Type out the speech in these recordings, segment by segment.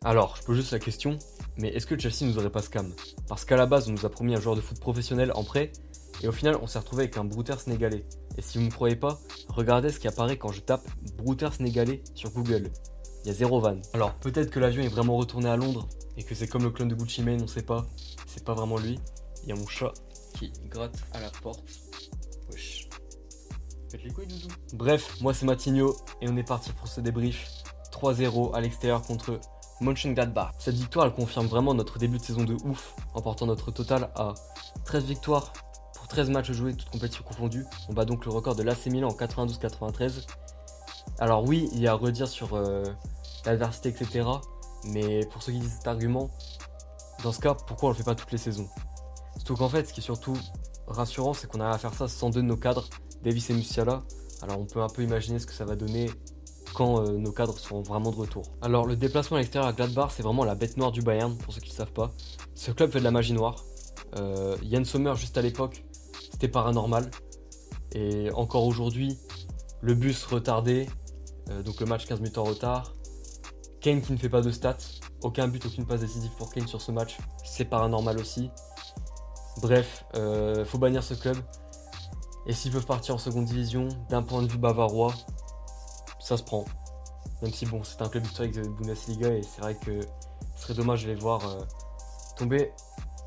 Alors, je pose juste la question, mais est-ce que Chelsea nous aurait pas scam? Parce qu'à la base, on nous a promis un joueur de foot professionnel en prêt, et au final, on s'est retrouvé avec un brouter sénégalais. Et si vous ne me croyez pas, regardez ce qui apparaît quand je tape brouter sénégalais sur Google. Il y a zéro van. Alors, peut-être que l'avion est vraiment retourné à Londres, et que c'est comme le clone de Gucci Mane, on sait pas. C'est pas vraiment lui. Il y a mon chat qui gratte à la porte. Wesh. Faites les couilles, doudou. Bref, moi c'est Matigno, et on est parti pour ce débrief. 3-0 à l'extérieur contre Mönchengladbach. Cette victoire, elle confirme vraiment notre début de saison de ouf, en portant notre total à 13 victoires pour 13 matchs joués, toutes compétitions confondues. On bat donc le record de l'AC Milan en 92-93. Alors oui, il y a à redire sur l'adversité, etc. Mais pour ceux qui disent cet argument, dans ce cas, pourquoi on le fait pas toutes les saisons? Surtout qu'en fait, ce qui est surtout rassurant, c'est qu'on arrive à faire ça sans deux de nos cadres, Davis et Musiala. Alors on peut un peu imaginer ce que ça va donner quand nos cadres seront vraiment de retour. Alors le déplacement à l'extérieur à Gladbach, c'est vraiment la bête noire du Bayern, pour ceux qui ne savent pas. Ce club fait de la magie noire. Yann Sommer, juste à l'époque, c'était paranormal. Et encore aujourd'hui, le bus retardé, donc le match 15 minutes en retard. Kane qui ne fait pas de stats, aucun but, aucune passe décisive pour Kane sur ce match, c'est paranormal aussi. Bref, faut bannir ce club. Et s'ils peuvent partir en seconde division, d'un point de vue bavarois, ça se prend. Même si bon, c'est un club historique de Bundesliga et c'est vrai que ce serait dommage de les voir tomber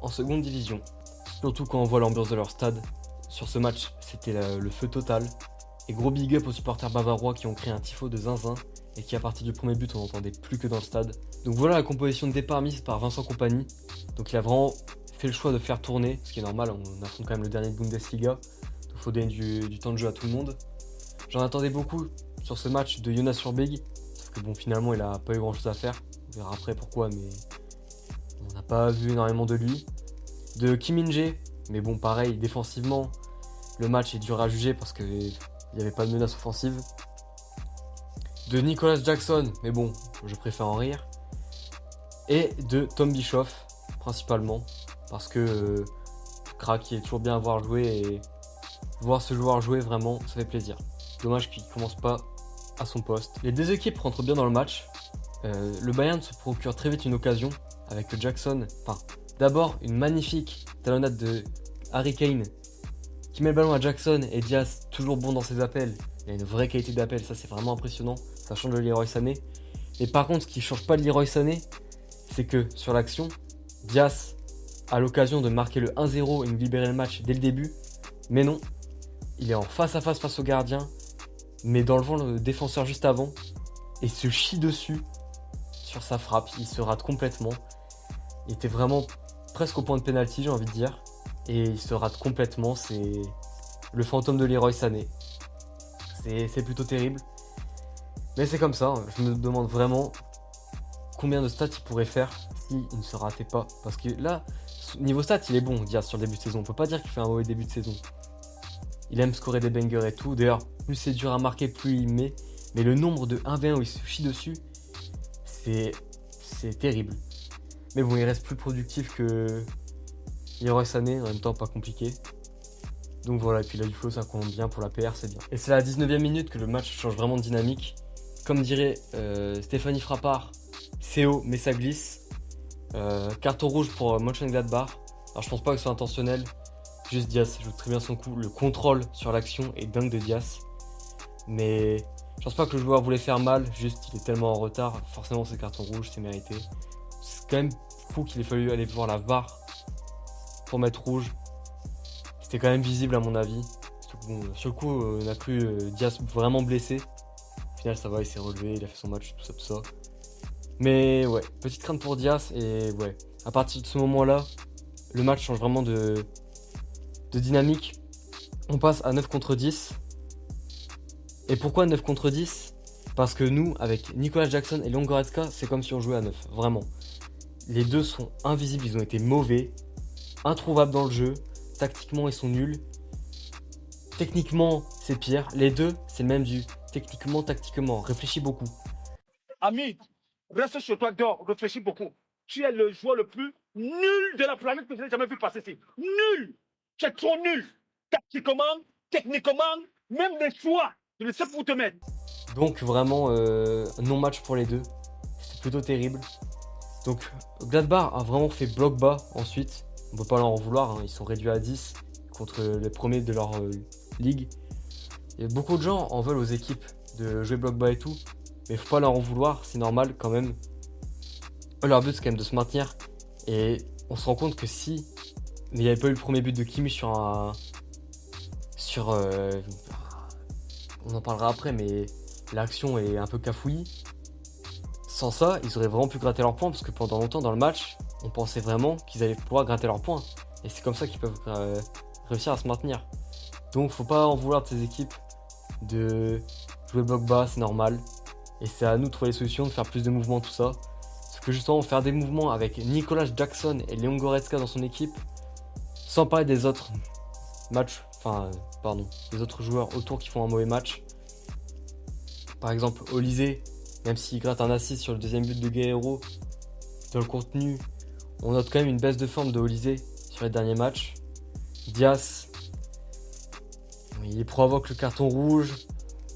en seconde division. Surtout quand on voit l'ambiance de leur stade. Sur ce match, c'était le feu total. Et gros big up aux supporters bavarois qui ont créé un tifo de zinzin et qui à partir du premier but on n'entendait plus que dans le stade. Donc voilà la composition de départ mise par Vincent Kompany. Donc il a vraiment fait le choix de faire tourner, ce qui est normal, on affronte quand même le dernier de Bundesliga. Donc il faut donner du temps de jeu à tout le monde. J'en attendais beaucoup sur ce match de Jonas Urbig, sauf que bon finalement il a pas eu grand chose à faire. On verra après pourquoi, mais on n'a pas vu énormément de lui. De Kim Min-jae, mais bon pareil, défensivement, le match est dur à juger parce qu'il n'y avait pas de menace offensive. De Nicolas Jackson, mais bon, je préfère en rire. Et de Tom Bischoff, principalement, parce que crack, il est toujours bien à voir jouer et voir ce joueur jouer vraiment, ça fait plaisir. Dommage qu'il commence pas à son poste. Les deux équipes rentrent bien dans le match. Le Bayern se procure très vite une occasion avec Jackson. Enfin, d'abord une magnifique talonnade de Harry Kane qui met le ballon à Jackson et Diaz, toujours bon dans ses appels. Il a une vraie qualité d'appel, ça c'est vraiment impressionnant. Ça change de Leroy Sané. Mais par contre, ce qui change pas de Leroy Sané, c'est que sur l'action, Diaz a l'occasion de marquer le 1-0 et de libérer le match dès le début. Mais non, il est en face à face au gardien, mais dans le vent le défenseur juste avant, et se chie dessus sur sa frappe. Il se rate complètement. Il était vraiment presque au point de pénalty, j'ai envie de dire. Et il se rate complètement, c'est le fantôme de Leroy Sané. C'est plutôt terrible. Mais c'est comme ça, hein. Je me demande vraiment combien de stats il pourrait faire s'il ne se ratait pas. Parce que là, niveau stats, il est bon, Diaz, sur le début de saison. On peut pas dire qu'il fait un mauvais début de saison. Il aime scorer des bangers et tout. D'ailleurs, plus c'est dur à marquer, plus il met. Mais le nombre de 1v1 où il se chie dessus, c'est terrible. Mais bon, il reste plus productif que Leroy Sané, en même temps pas compliqué. Donc voilà, et puis là du flow ça compte bien pour la PR, c'est bien. Et c'est à la 19e minute que le match change vraiment de dynamique. Comme dirait Stéphanie Frappard, c'est haut mais ça glisse. Carton rouge pour Mönchengladbach. Alors je pense pas que ce soit intentionnel. Juste Diaz joue très bien son coup. Le contrôle sur l'action est dingue de Diaz. Mais je pense pas que le joueur voulait faire mal. Juste il est tellement en retard. Forcément c'est carton rouge, c'est mérité. C'est quand même fou qu'il ait fallu aller voir la VAR pour mettre rouge. C'était quand même visible à mon avis. Bon, sur le coup, on a cru Diaz vraiment blessé. Au final, ça va, il s'est relevé, il a fait son match, tout ça, tout ça. Mais ouais, petite crainte pour Diaz. Et ouais, à partir de ce moment-là, le match change vraiment de dynamique. On passe à 9 contre 10. Et pourquoi 9 contre 10? Parce que nous, avec Nicolas Jackson et Leon Goretzka, c'est comme si on jouait à 9. Vraiment. Les deux sont invisibles, ils ont été mauvais, introuvables dans le jeu. Tactiquement, ils sont nuls. Techniquement, c'est pire. Les deux, c'est le même du techniquement, tactiquement. Réfléchis beaucoup. Ami, reste chez toi, dors, réfléchis beaucoup. Tu es le joueur le plus nul de la planète que je n'ai jamais vu passer ici. Nul! Tu es trop nul! Tactiquement, techniquement, même les choix, je ne sais pas où te mettre. Donc vraiment, non-match pour les deux. C'est plutôt terrible. Donc Gladbach a vraiment fait bloc bas ensuite. On peut pas leur en vouloir, hein. Ils sont réduits à 10 contre les premiers de leur ligue. Et beaucoup de gens en veulent aux équipes de jouer bloc bas et tout. Mais faut pas leur en vouloir, c'est normal quand même. Leur but c'est quand même de se maintenir. Et on se rend compte que si il n'y avait pas eu le premier but de Kimmich sur un... on en parlera après, mais l'action est un peu cafouillie. Sans ça, ils auraient vraiment pu gratter leurs points parce que pendant longtemps dans le match, on pensait vraiment qu'ils allaient pouvoir gratter leurs points. Et c'est comme ça qu'ils peuvent réussir à se maintenir. Donc faut pas en vouloir de ces équipes de jouer bloc bas, c'est normal. Et c'est à nous de trouver les solutions, de faire plus de mouvements, tout ça. Parce que justement, faire des mouvements avec Nicolas Jackson et Leon Goretzka dans son équipe, sans parler des autres des autres joueurs autour qui font un mauvais match. Par exemple, Olise, même s'il gratte un assist sur le deuxième but de Guerreiro, dans le contenu, on note quand même une baisse de forme de Olise sur les derniers matchs. Diaz, il provoque le carton rouge,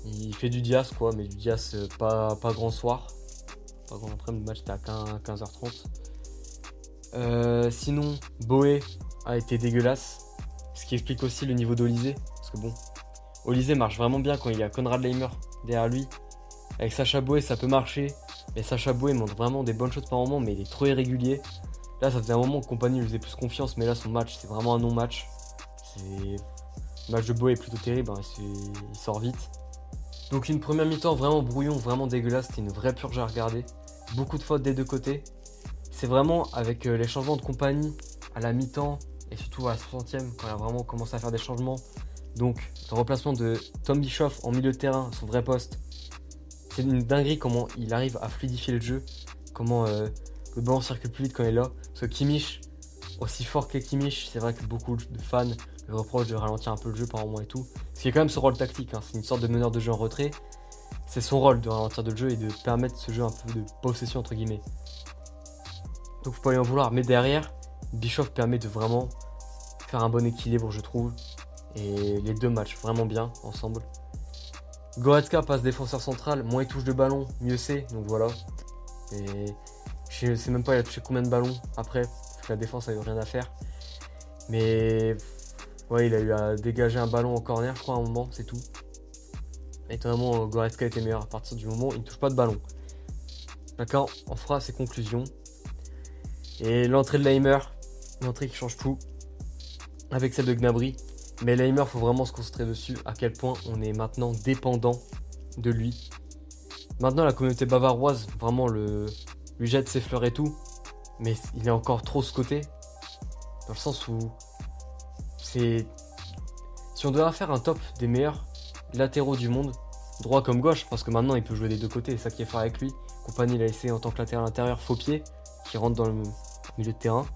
il fait du Diaz quoi, mais du Diaz pas grand soir. Pas grand après, le match était à 15h30. Sinon, Boé a été dégueulasse, ce qui explique aussi le niveau d'Olise, parce que bon, Olise marche vraiment bien quand il y a Konrad Laimer derrière lui. Avec Sacha Boey ça peut marcher, mais Sacha Boey montre vraiment des bonnes choses par moment, mais il est trop irrégulier. Là ça faisait un moment que Compagnie lui faisait plus confiance, mais là son match c'est vraiment un non-match. Le match de Boey est plutôt terrible, hein, il sort vite. Donc une première mi-temps vraiment brouillon, vraiment dégueulasse, c'était une vraie purge à regarder. Beaucoup de fautes des deux côtés. C'est vraiment avec les changements de Compagnie à la mi-temps, et surtout à la 60e, quand il a vraiment commencé à faire des changements. Donc le remplacement de Tom Bischoff en milieu de terrain, son vrai poste. C'est une dinguerie comment il arrive à fluidifier le jeu, comment le ballon circule plus vite quand il est là. Parce que Kimmich, aussi fort qu'est Kimmich, c'est vrai que beaucoup de fans le reprochent de ralentir un peu le jeu par moment et tout. Parce qu'il y a quand même ce rôle tactique, hein. C'est une sorte de meneur de jeu en retrait. C'est son rôle de ralentir le jeu et de permettre ce jeu un peu de possession entre guillemets. Donc faut pas lui en vouloir. Mais derrière, Bischoff permet de vraiment faire un bon équilibre je trouve. Et les deux matchs vraiment bien ensemble. Goretzka passe défenseur central, moins il touche de ballon, mieux c'est, donc voilà. Et je sais même pas il a touché combien de ballons après, parce que la défense avait rien à faire. Mais ouais, il a eu à dégager un ballon en corner, je crois, à un moment, c'est tout. Étonnamment, Goretzka était meilleur à partir du moment où il ne touche pas de ballon. Chacun en fera ses conclusions. Et l'entrée de Laimer, l'entrée qui change tout, avec celle de Gnabry. Mais Laimer, faut vraiment se concentrer dessus, à quel point on est maintenant dépendant de lui. Maintenant, la communauté bavaroise, vraiment, lui jette ses fleurs et tout. Mais il est encore trop scoté. Dans le sens où c'est... Si on devait faire un top des meilleurs latéraux du monde, droit comme gauche, parce que maintenant il peut jouer des deux côtés, c'est ça qui est fort avec lui. Compagnie l'a essayé en tant que latéral intérieur faux pied, qui rentre dans le milieu de terrain.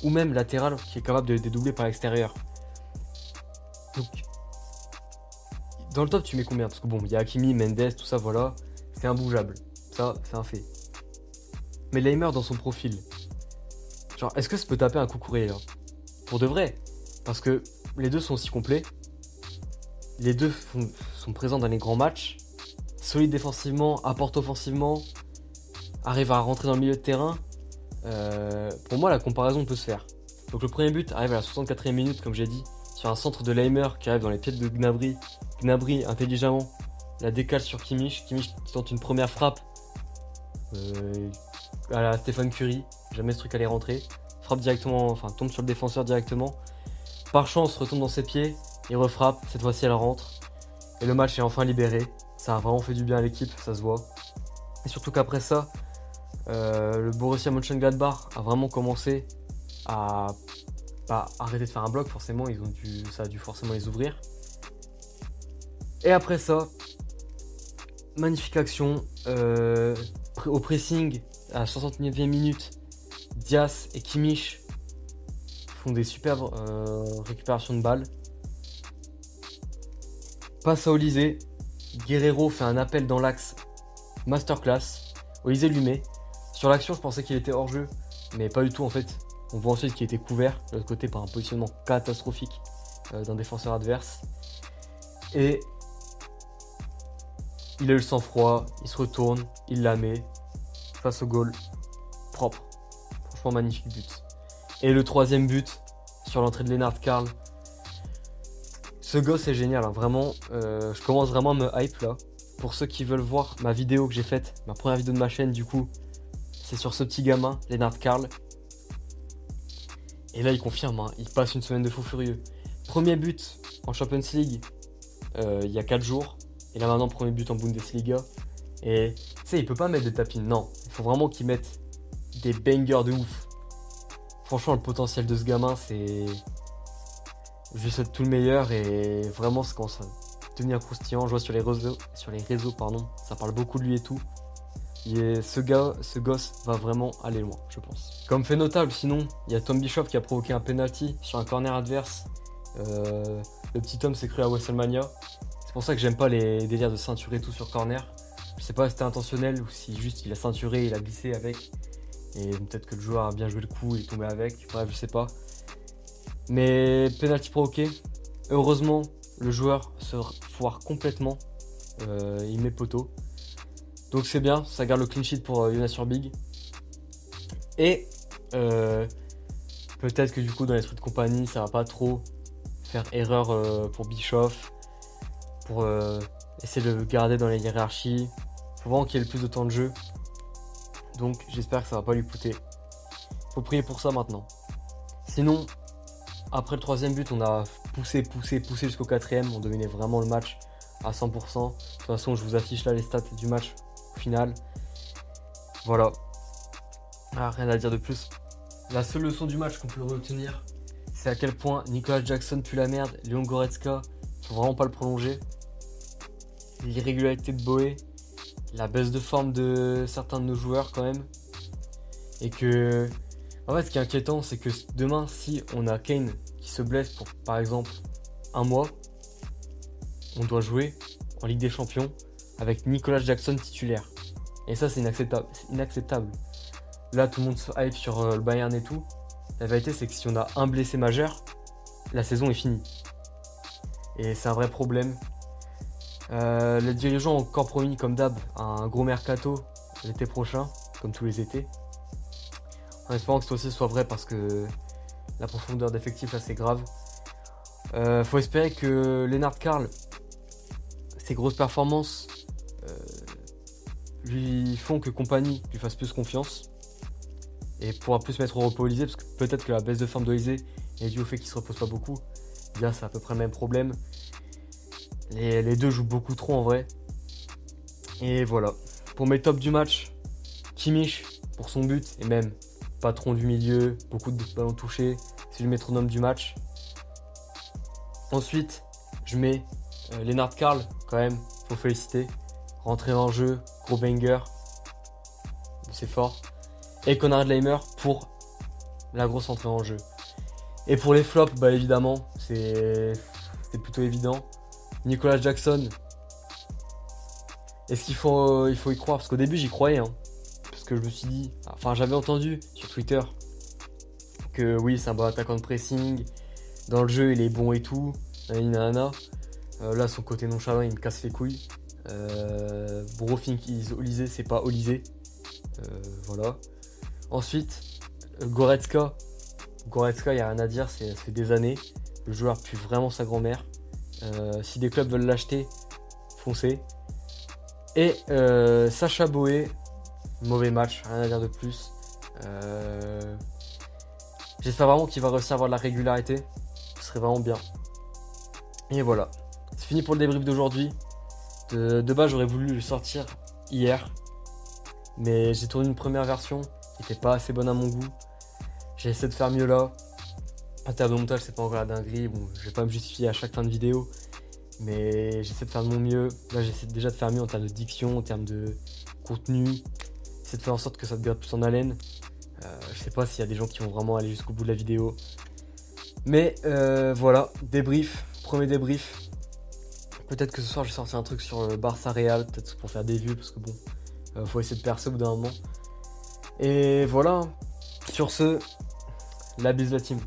Ou même latéral, qui est capable de dédoubler par l'extérieur. Donc, dans le top, tu mets combien? Parce que bon, il y a Hakimi, Mendes, tout ça, voilà. C'est imbougeable. Ça, c'est un fait. Mais Laimer dans son profil. Genre, est-ce que ça peut taper un Cucurella là? Pour de vrai. Parce que les deux sont aussi complets. Les deux sont présents dans les grands matchs. Solide défensivement, apporte offensivement. Arrive à rentrer dans le milieu de terrain. Pour moi, la comparaison peut se faire. Donc le premier but arrive à la 64e minute, comme j'ai dit. Sur un centre de Laimer qui arrive dans les pieds de Gnabry. Gnabry, intelligemment, la décale sur Kimmich. Kimmich qui tente une première frappe à la Stéphane Curie. Jamais ce truc allait rentrer. Frappe directement, enfin tombe sur le défenseur directement. Par chance, retombe dans ses pieds. Il refrappe. Cette fois-ci, elle rentre. Et le match est enfin libéré. Ça a vraiment fait du bien à l'équipe, ça se voit. Et surtout qu'après ça, le Borussia Mönchengladbach a vraiment commencé à arrêter de faire un bloc, forcément, ça a dû forcément les ouvrir. Et après ça, magnifique action, au pressing, à la 69e minute, Diaz et Kimmich font des superbes récupérations de balles. Passe à Olise, Guerreiro fait un appel dans l'axe, masterclass, Olise lui met. Sur l'action, je pensais qu'il était hors jeu, mais pas du tout en fait. On voit ensuite qu'il était couvert de l'autre côté par un positionnement catastrophique d'un défenseur adverse. Et il a eu le sang-froid, il se retourne, il la met face au goal. propre. Franchement, magnifique but. Et le troisième but, sur l'entrée de Lennart Karl. Ce gosse est génial, hein, vraiment. Je commence vraiment à me hype là. Pour ceux qui veulent voir ma vidéo que j'ai faite, ma première vidéo de ma chaîne du coup, c'est sur ce petit gamin, Lennart Karl. Et là il confirme, hein, il passe une semaine de fou furieux. Premier but en Champions League il y a 4 jours. Et là maintenant premier but en Bundesliga. Et tu sais, il peut pas mettre des tapines, non. Il faut vraiment qu'il mette des bangers de ouf. Franchement, le potentiel de ce gamin, c'est... Je lui souhaite tout le meilleur et vraiment, ça commence à devenir croustillant. Je vois sur les réseaux, pardon, ça parle beaucoup de lui et tout. Et ce gosse va vraiment aller loin, je pense. Comme fait notable, sinon, il y a Tom Bischoff qui a provoqué un penalty sur un corner adverse. Le petit Tom s'est cru à WrestleMania. C'est pour ça que j'aime pas les délires de ceinturer tout sur corner. Je sais pas si c'était intentionnel ou si juste il a ceinturé, il a glissé avec. Et peut-être que le joueur a bien joué le coup et est tombé avec. Bref, je sais pas. Mais penalty provoqué. Heureusement, le joueur se foire complètement. Il met poteau. Donc c'est bien, ça garde le clean sheet pour Jonas Urbig. Et peut-être que du coup dans l'esprit de compagnie, ça va pas trop faire erreur pour Bischoff. Pour essayer de le garder dans la hiérarchie. Faut vraiment qu'il ait le plus de temps de jeu. Donc j'espère que ça va pas lui coûter. Faut prier pour ça maintenant. Sinon, après le troisième but, on a poussé jusqu'au quatrième. On dominait vraiment le match à 100%. De toute façon, je vous affiche là les stats du match au final. Voilà. Ah, rien à dire de plus. La seule leçon du match qu'on peut retenir, c'est à quel point Nicolas Jackson pue la merde. Leon Goretzka, faut vraiment pas le prolonger. L'irrégularité de Boé. La baisse de forme de certains de nos joueurs quand même. Et que... En fait, ce qui est inquiétant, c'est que demain, si on a Kane qui se blesse pour, par exemple, un mois, on doit jouer en Ligue des Champions avec Nicolas Jackson titulaire. Et ça, c'est inacceptable. C'est inacceptable. Là, tout le monde se hype sur le Bayern et tout. La vérité, c'est que si on a un blessé majeur, la saison est finie. Et c'est un vrai problème. Les dirigeants ont encore promis, comme d'hab, un gros mercato l'été prochain, comme tous les étés. En espérant que ça aussi soit vrai parce que la profondeur d'effectif là c'est grave. Faut espérer que Lennart Karl, ses grosses performances lui font que compagnie lui fasse plus confiance et pourra plus se mettre au repos Olysée, parce que peut-être que la baisse de forme d'Olysée est due au fait qu'il se repose pas beaucoup. Là c'est à peu près le même problème. Les deux jouent beaucoup trop en vrai. Et voilà. Pour mes tops du match, Kimmich pour son but et même patron du milieu, beaucoup de ballons touchés, c'est le métronome du match. Ensuite, je mets Lennart Karl quand même, faut féliciter. Rentrer en jeu, gros banger, c'est fort. Et Konrad Laimer pour la grosse entrée en jeu. Et pour les flops, bah évidemment, c'est plutôt évident. Nicolas Jackson, est-ce qu'il faut y croire? Parce qu'au début j'y croyais, hein. Parce que je me suis dit, enfin j'avais entendu sur Twitter que oui c'est un bon attaquant de pressing, dans le jeu il est bon et tout, nanana. Là son côté nonchalant il me casse les couilles. Bro think is Olysée, c'est pas Olysée. Voilà. Ensuite, Goretzka, il n'y a rien à dire, ça fait des années. Le joueur pue vraiment sa grand-mère. Si des clubs veulent l'acheter, foncez. Et Sacha Boé, mauvais match, rien à dire de plus. J'espère vraiment qu'il va réussir à avoir de la régularité. Ce serait vraiment bien. Et voilà. C'est fini pour le débrief d'aujourd'hui. De base, j'aurais voulu le sortir hier. Mais j'ai tourné une première version qui n'était pas assez bonne à mon goût. J'ai essayé de faire mieux là. En termes de montage, c'est pas encore la dinguerie. Bon, je vais pas me justifier à chaque fin de vidéo. Mais j'essaie de faire de mon mieux. Là, j'essaie déjà de faire mieux en termes de diction, en termes de contenu. J'essaie de faire en sorte que ça te garde plus en haleine. Je sais pas s'il y a des gens qui vont vraiment aller jusqu'au bout de la vidéo. Mais voilà, débrief, premier débrief. Peut-être que ce soir, je vais sortir un truc sur le Barça Real, peut-être pour faire des vues, parce que bon, faut essayer de percer au bout d'un moment. Et voilà, sur ce, la bise la team.